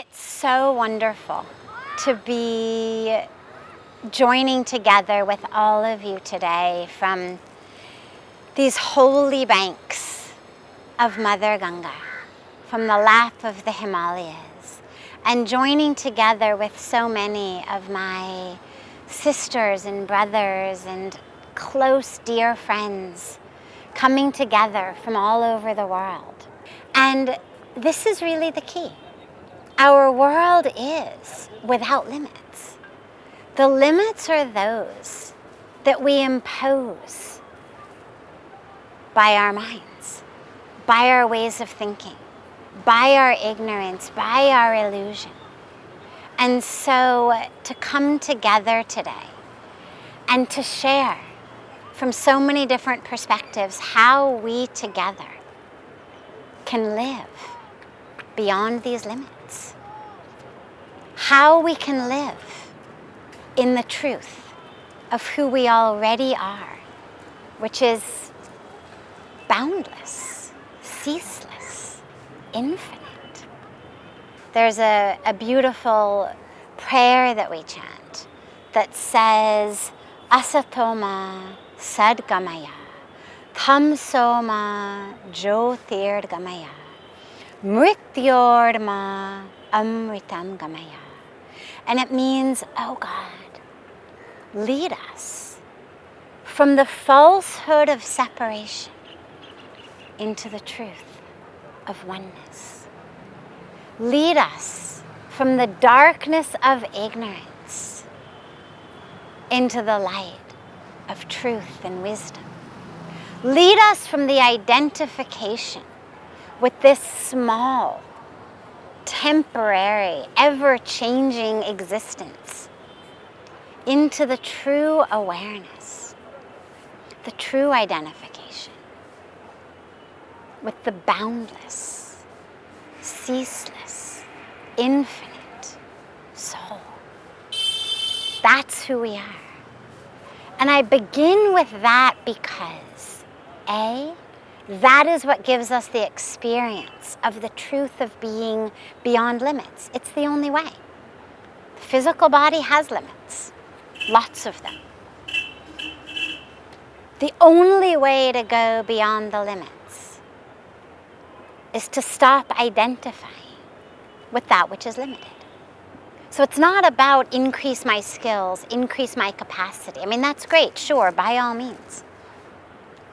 It's so wonderful to be joining together with all of you today from these holy banks of Mother Ganga, from the lap of the Himalayas, and joining together with so many of my sisters and brothers and close dear friends coming together from all over the world. And this is really the key. Our world is without limits. The limits are those that we impose by our minds, by our ways of thinking, by our ignorance, by our illusion. And so to come together today and to share from so many different perspectives how we together can live beyond these limits, how we can live in the truth of who we already are, which is boundless, ceaseless, infinite. There's a beautiful prayer that we chant that says, Asatoma Sadgamaya, Tamsoma Jyotirgamaya, Mrityorma Amritam Gamaya. And it means, oh God, lead us from the falsehood of separation into the truth of oneness. Lead us from the darkness of ignorance into the light of truth and wisdom. Lead us from the identification with this small, temporary, ever-changing existence into the true awareness, the true identification with the boundless, ceaseless, infinite soul. That's who we are. And I begin with that because, A, that is what gives us the experience of the truth of being beyond limits. It's the only way. The physical body has limits, lots of them. The only way to go beyond the limits is to stop identifying with that which is limited. So it's not about increase my skills, increase my capacity. I mean, that's great, sure, by all means.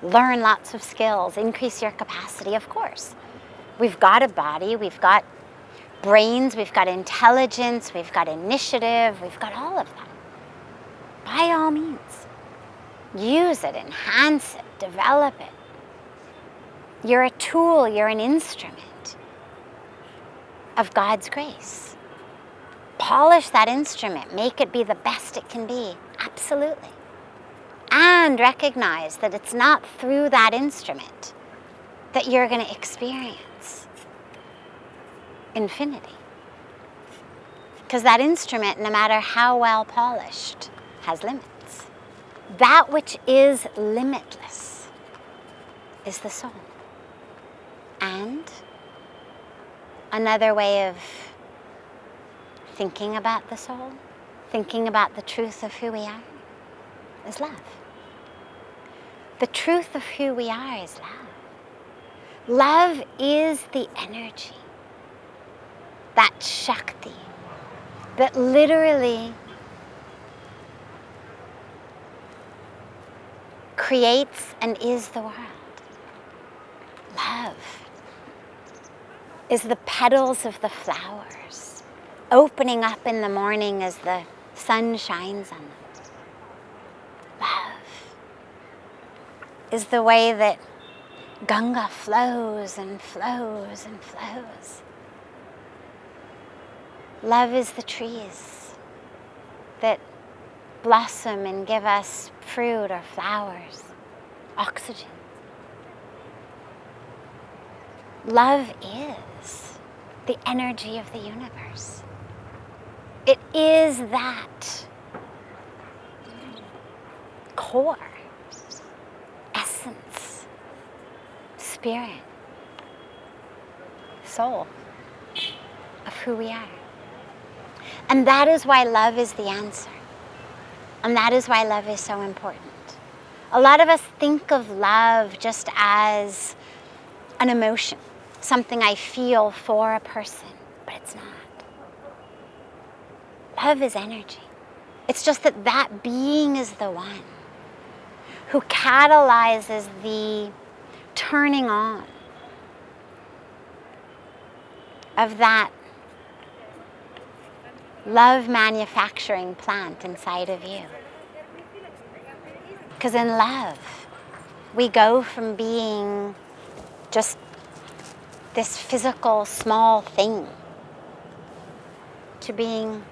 Learn lots of skills, increase your capacity, of course. We've got a body, we've got brains, we've got intelligence, we've got initiative, we've got all of that. By all means, use it, enhance it, develop it. You're a tool, you're an instrument of God's grace. Polish that instrument, make it be the best it can be, absolutely. And recognize that it's not through that instrument that you're going to experience infinity. Because that instrument, no matter how well polished, has limits. That which is limitless is the soul. And another way of thinking about the soul, thinking about the truth of who we are, is love. The truth of who we are is love. Love is the energy, that Shakti, that literally creates and is the world. Love is the petals of the flowers, opening up in the morning as the sun shines on them. Love is the way that Ganga flows and flows and flows. Love is the trees that blossom and give us fruit or flowers, oxygen. Love is the energy of the universe. It is that core, essence, spirit, soul of who we are. And that is why love is the answer. And that is why love is so important. A lot of us think of love just as an emotion, something I feel for a person, but it's not. Love is energy. It's just that that being is the one who catalyzes the turning on of that love manufacturing plant inside of you. Because in love, we go from being just this physical small thing to being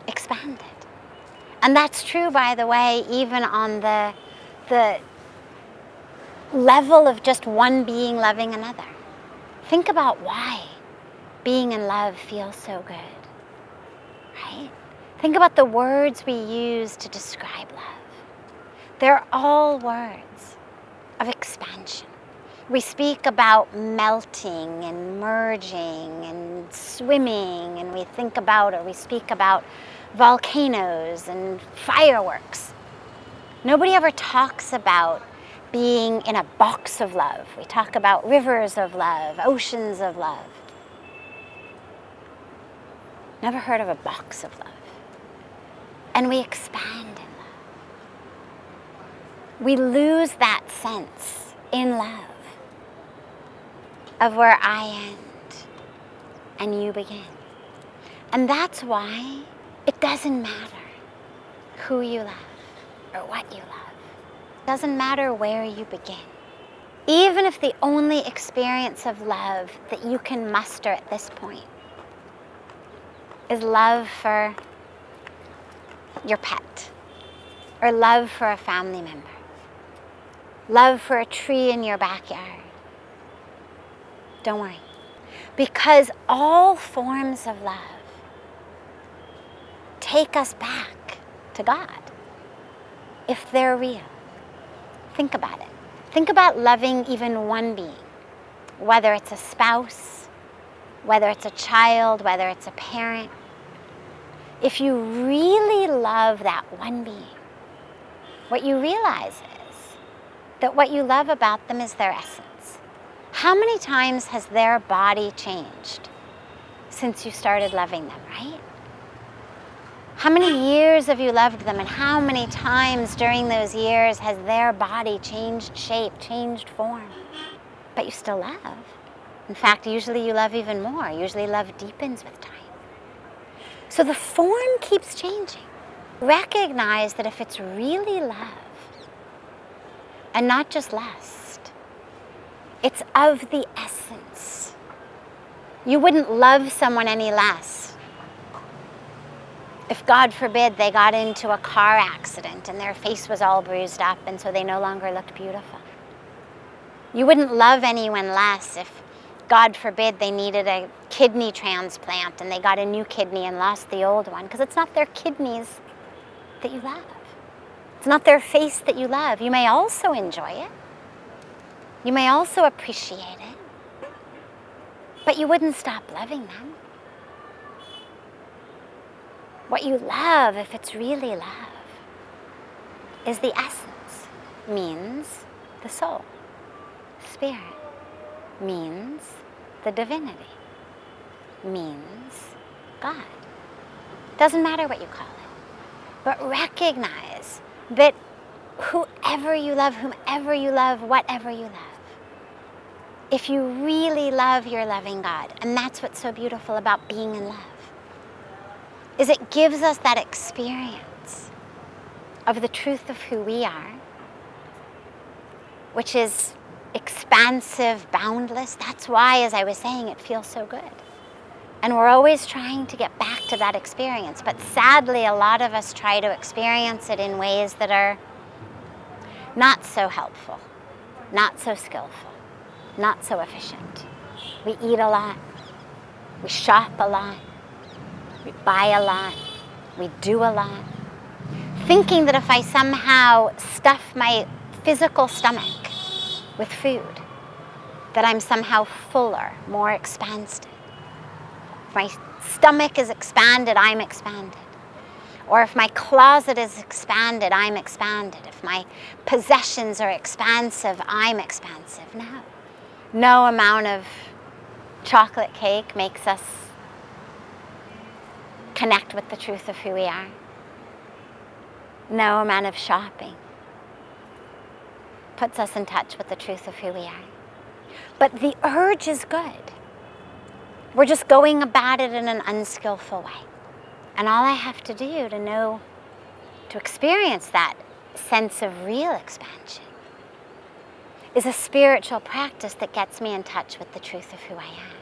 expanded. And that's true, by the way, even on the level of just one being loving another. Think about why being in love feels so good, right? Think about the words we use to describe love. They're all words of expansion. We speak about melting and merging and swimming, and we think about, or we speak about volcanoes and fireworks. Nobody ever talks about being in a box of love. We talk about rivers of love, oceans of love. Never heard of a box of love. And we expand in love. We lose that sense in love of where I end and you begin. And that's why it doesn't matter who you love or what you love. It doesn't matter where you begin. Even if the only experience of love that you can muster at this point is love for your pet, or love for a family member, love for a tree in your backyard. Don't worry, because all forms of love take us back to God if they're real. Think about it. Think about loving even one being, whether it's a spouse, whether it's a child, whether it's a parent. If you really love that one being, what you realize is that what you love about them is their essence. How many times has their body changed since you started loving them, right? How many years have you loved them, and how many times during those years has their body changed shape, changed form? But you still love. In fact, usually you love even more. Usually love deepens with time. So the form keeps changing. Recognize that if it's really love, and not just lust, it's of the essence. You wouldn't love someone any less if, God forbid, they got into a car accident and their face was all bruised up and so they no longer looked beautiful. You wouldn't love anyone less if, God forbid, they needed a kidney transplant and they got a new kidney and lost the old one, because it's not their kidneys that you love. It's not their face that you love. You may also enjoy it. You may also appreciate it. But you wouldn't stop loving them. What you love, if it's really love, is the essence, means the soul. Spirit means the divinity, means God. Doesn't matter what you call it, but recognize that whoever you love, whomever you love, whatever you love, if you really love, you're loving God. And that's what's so beautiful about being in love, is it gives us that experience of the truth of who we are, which is expansive, boundless. That's why, as I was saying, it feels so good. And we're always trying to get back to that experience. But sadly, a lot of us try to experience it in ways that are not so helpful, not so skillful, not so efficient. We eat a lot. We shop a lot. We buy a lot. We do a lot. Thinking that if I somehow stuff my physical stomach with food, that I'm somehow fuller, more expansive. If my stomach is expanded, I'm expanded. Or if my closet is expanded, I'm expanded. If my possessions are expansive, I'm expansive. No. No amount of chocolate cake makes us connect with the truth of who we are. No amount of shopping puts us in touch with the truth of who we are. But the urge is good. We're just going about it in an unskillful way. And all I have to do to know, to experience that sense of real expansion, is a spiritual practice that gets me in touch with the truth of who I am.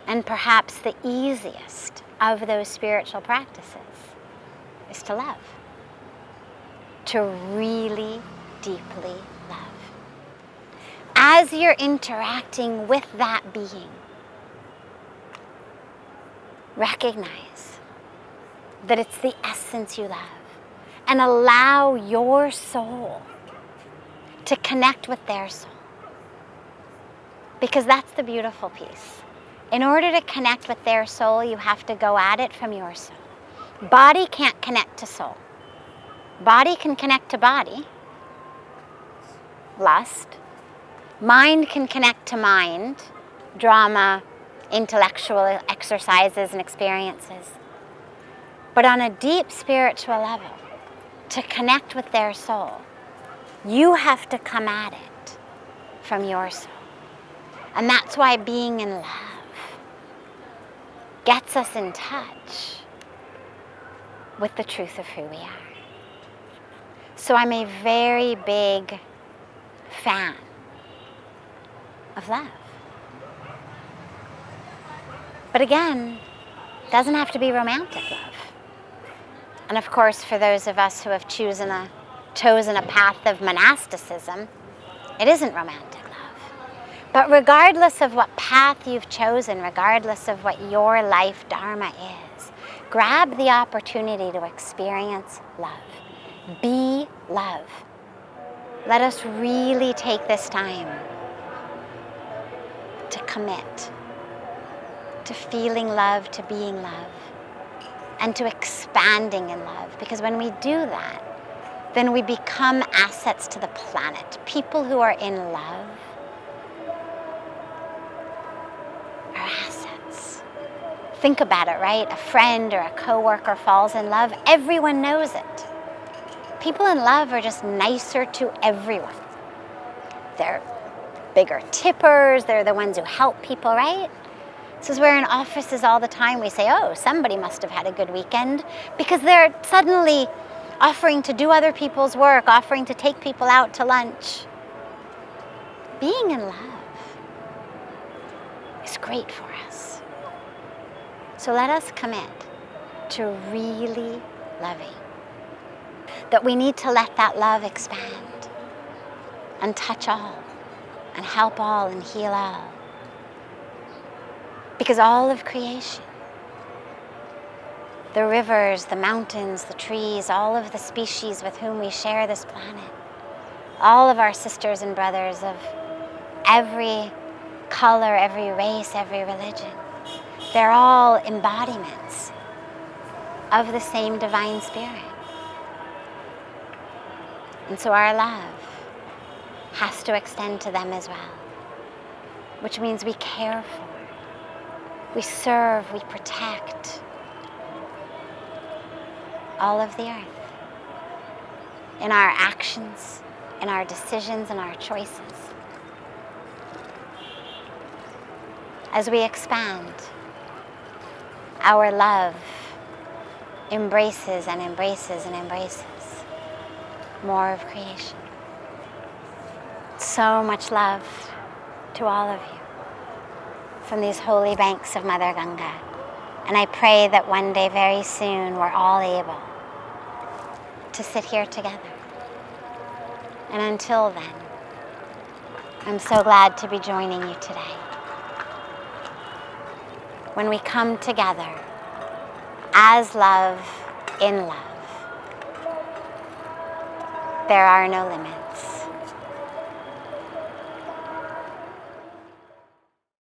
And perhaps the easiest of those spiritual practices is to love. To really deeply love. As you're interacting with that being, recognize that it's the essence you love, and allow your soul to connect with their soul. Because that's the beautiful piece. In order to connect with their soul, you have to go at it from your soul. Body can't connect to soul. Body can connect to body, lust. Mind can connect to mind, drama, intellectual exercises and experiences. But on a deep spiritual level, to connect with their soul, you have to come at it from your soul. And that's why being in love gets us in touch with the truth of who we are. So I'm a very big fan of love. But again, it doesn't have to be romantic love. And of course, for those of us who have chosen a path of monasticism, it isn't romantic love. But regardless of what path you've chosen, regardless of what your life dharma is, grab the opportunity to experience love. Be love. Let us really take this time to commit to feeling love, to being love, and to expanding in love. Because when we do that, then we become assets to the planet. People who are in love are assets. Think about it, right? A friend or a coworker falls in love, everyone knows it. People in love are just nicer to everyone. They're bigger tippers, they're the ones who help people, right? This is where in offices all the time we say, oh, somebody must have had a good weekend, because they're suddenly offering to do other people's work, offering to take people out to lunch. Being in love is great for us. So let us commit to really loving. That we need to let that love expand and touch all and help all and heal all. Because all of creation, the rivers, the mountains, the trees, all of the species with whom we share this planet, all of our sisters and brothers of every color, every race, every religion, they're all embodiments of the same divine spirit. And so our love has to extend to them as well, which means we care for, we serve, we protect all of the earth in our actions, in our decisions, and our choices. As we expand, our love embraces and embraces and embraces more of creation. So much love to all of you from these holy banks of Mother Ganga. And I pray that one day very soon we're all able to sit here together. And until then, I'm so glad to be joining you today. When we come together as love, in love, there are no limits.